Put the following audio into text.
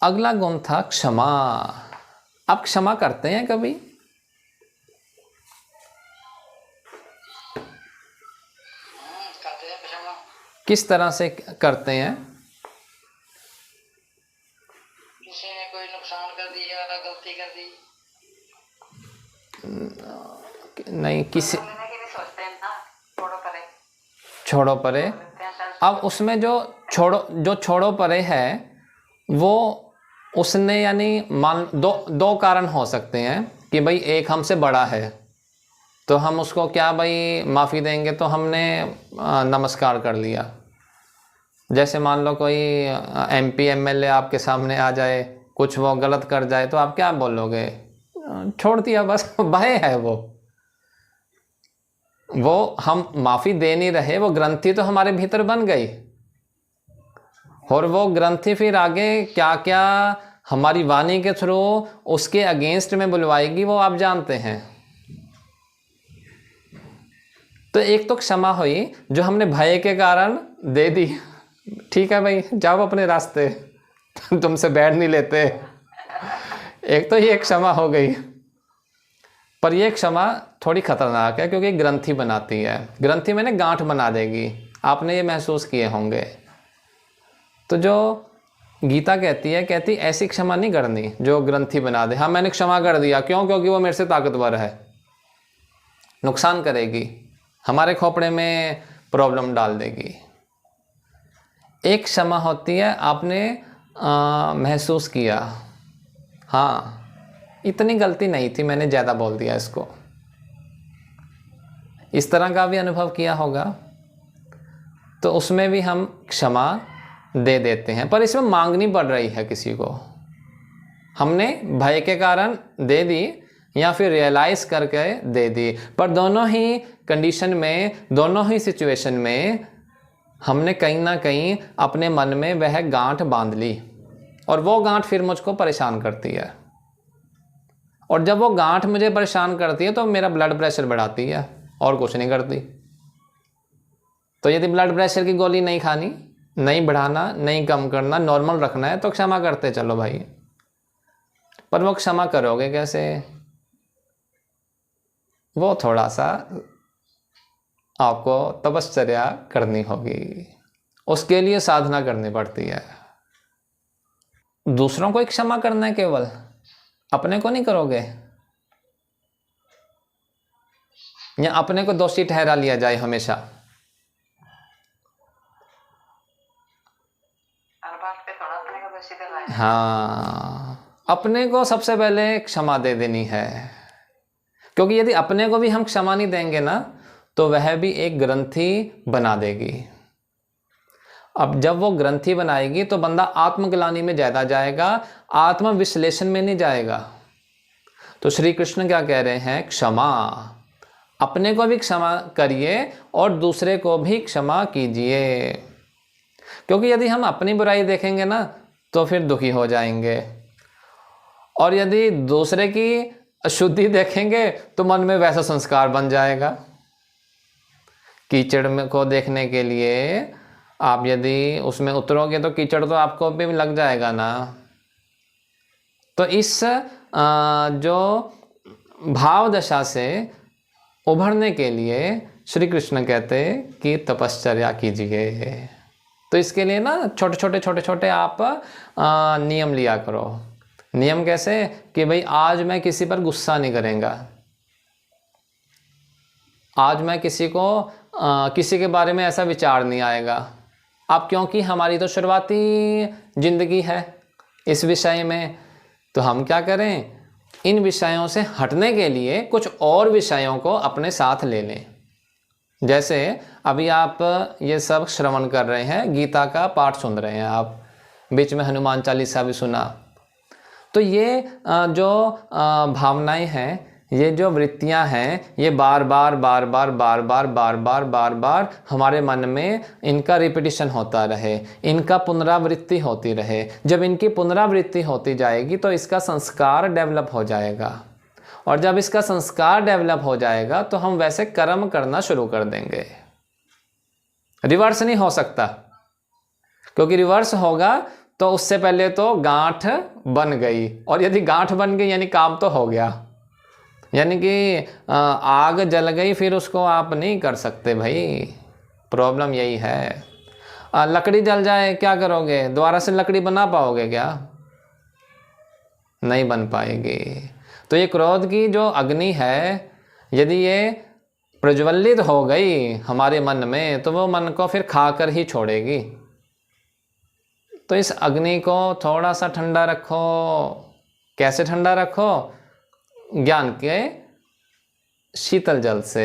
अगला गुण था क्षमा। आप क्षमा करते हैं कभी? करते हैं क्षमा। किस तरह से करते हैं? किसी ने कोई नुकसान कर दिया, गलती कर दी, नहीं, किसी लेने की भी सोचते हैं ना, छोड़ो परे। छोड़ो परे। अब उसमें जो छोड़ो परे है वो उसने, यानी मान दो कारण हो सकते हैं कि भाई एक हमसे बड़ा है तो हम उसको क्या भाई माफ़ी देंगे, तो हमने नमस्कार कर लिया। जैसे मान लो कोई MP MLA आपके सामने आ जाए, कुछ वो गलत कर जाए तो आप क्या बोलोगे? छोड़ दिया बस, भय है वो हम माफ़ी दे नहीं रहे, वो ग्रंथि तो हमारे भीतर बन गई और वो ग्रंथि फिर आगे क्या क्या हमारी वाणी के थ्रू उसके अगेंस्ट में बुलवाएगी वो आप जानते हैं। तो एक तो क्षमा हुई जो हमने भय के कारण दे दी, ठीक है भाई जाओ अपने रास्ते, तुमसे बैठ नहीं लेते, एक तो ये क्षमा हो गई। पर ये क्षमा थोड़ी खतरनाक है क्योंकि ग्रंथि बनाती है। ग्रंथि मैंने गांठ बना देगी, आपने ये महसूस किए होंगे। तो जो गीता कहती ऐसी क्षमा नहीं करनी जो ग्रंथि बना दे। हाँ मैंने क्षमा कर दिया, क्यों? क्योंकि वो मेरे से ताकतवर है, नुकसान करेगी, हमारे खोपड़े में प्रॉब्लम डाल देगी। एक क्षमा होती है आपने महसूस किया, हाँ इतनी गलती नहीं थी, मैंने ज़्यादा बोल दिया इसको, इस तरह का भी अनुभव किया होगा, तो उसमें भी हम क्षमा दे देते हैं। पर इसमें मांगनी पड़ रही है किसी को, हमने भय के कारण दे दी या फिर रियलाइज़ करके दे दी, पर दोनों ही कंडीशन में, दोनों ही सिचुएशन में हमने कहीं ना कहीं अपने मन में वह गांठ बांध ली और वो गांठ फिर मुझको परेशान करती है। और जब वो गांठ मुझे परेशान करती है तो मेरा ब्लड प्रेशर बढ़ाती है और कुछ नहीं करती। तो यदि ब्लड प्रेशर की गोली नहीं खानी, नहीं बढ़ाना, नहीं कम करना, नॉर्मल रखना है तो क्षमा करते चलो भाई। पर वो क्षमा करोगे कैसे? वो थोड़ा सा आपको तपश्चर्या करनी होगी, उसके लिए साधना करनी पड़ती है। दूसरों को ही क्षमा करना है केवल, अपने को नहीं करोगे, या अपने को दोषी ठहरा लिया जाए हमेशा? हर बात पे थोड़ा अपने को दोषी दिलाए। हाँ, अपने को सबसे पहले क्षमा दे देनी है, क्योंकि यदि अपने को भी हम क्षमा नहीं देंगे ना तो वह भी एक ग्रंथि बना देगी। अब जब वो ग्रंथि बनाएगी तो बंदा आत्मग्लानि में ज़्यादा जाएगा, आत्म विश्लेषण में नहीं जाएगा। तो श्री कृष्ण क्या कह रहे हैं? क्षमा, अपने को भी क्षमा करिए और दूसरे को भी क्षमा कीजिए। क्योंकि यदि हम अपनी बुराई देखेंगे ना तो फिर दुखी हो जाएंगे, और यदि दूसरे की अशुद्धि देखेंगे तो मन में वैसा संस्कार बन जाएगा। कीचड़ में को देखने के लिए आप यदि उसमें उतरोगे तो कीचड़ तो आपको भी लग जाएगा ना। तो इस जो भाव दशा से उभरने के लिए श्री कृष्ण कहते कि तपश्चर्या कीजिए। तो इसके लिए ना छोटे छोटे आप नियम लिया करो। नियम कैसे? कि भाई आज मैं किसी पर गुस्सा नहीं करेंगा, आज मैं किसी को किसी के बारे में ऐसा विचार नहीं आएगा। अब क्योंकि हमारी तो शुरुआती जिंदगी है इस विषय में, तो हम क्या करें, इन विषयों से हटने के लिए कुछ और विषयों को अपने साथ ले लें। जैसे अभी आप ये सब श्रवण कर रहे हैं, गीता का पाठ सुन रहे हैं आप, बीच में हनुमान चालीसा भी सुना। तो ये जो भावनाएं हैं, ये जो वृत्तियां हैं, ये बार बार हमारे मन में इनका रिपीटिशन होता रहे, इनका पुनरावृत्ति होती रहे। जब इनकी पुनरावृत्ति होती जाएगी तो इसका संस्कार डेवलप हो जाएगा, और जब इसका संस्कार डेवलप हो जाएगा तो हम वैसे कर्म करना शुरू कर देंगे। रिवर्स नहीं हो सकता, क्योंकि रिवर्स होगा तो उससे पहले तो गांठ बन गई, और यदि गांठ बन गई यानी काम तो हो गया। यानी कि आग जल गई फिर उसको आप नहीं कर सकते भाई, प्रॉब्लम यही है। लकड़ी जल जाए क्या करोगे, दोबारा से लकड़ी बना पाओगे क्या? नहीं बन पाएगी। तो ये क्रोध की जो अग्नि है, यदि ये प्रज्वलित हो गई हमारे मन में तो वो मन को फिर खाकर ही छोड़ेगी। तो इस अग्नि को थोड़ा सा ठंडा रखो। कैसे ठंडा रखो? ज्ञान के शीतल जल से।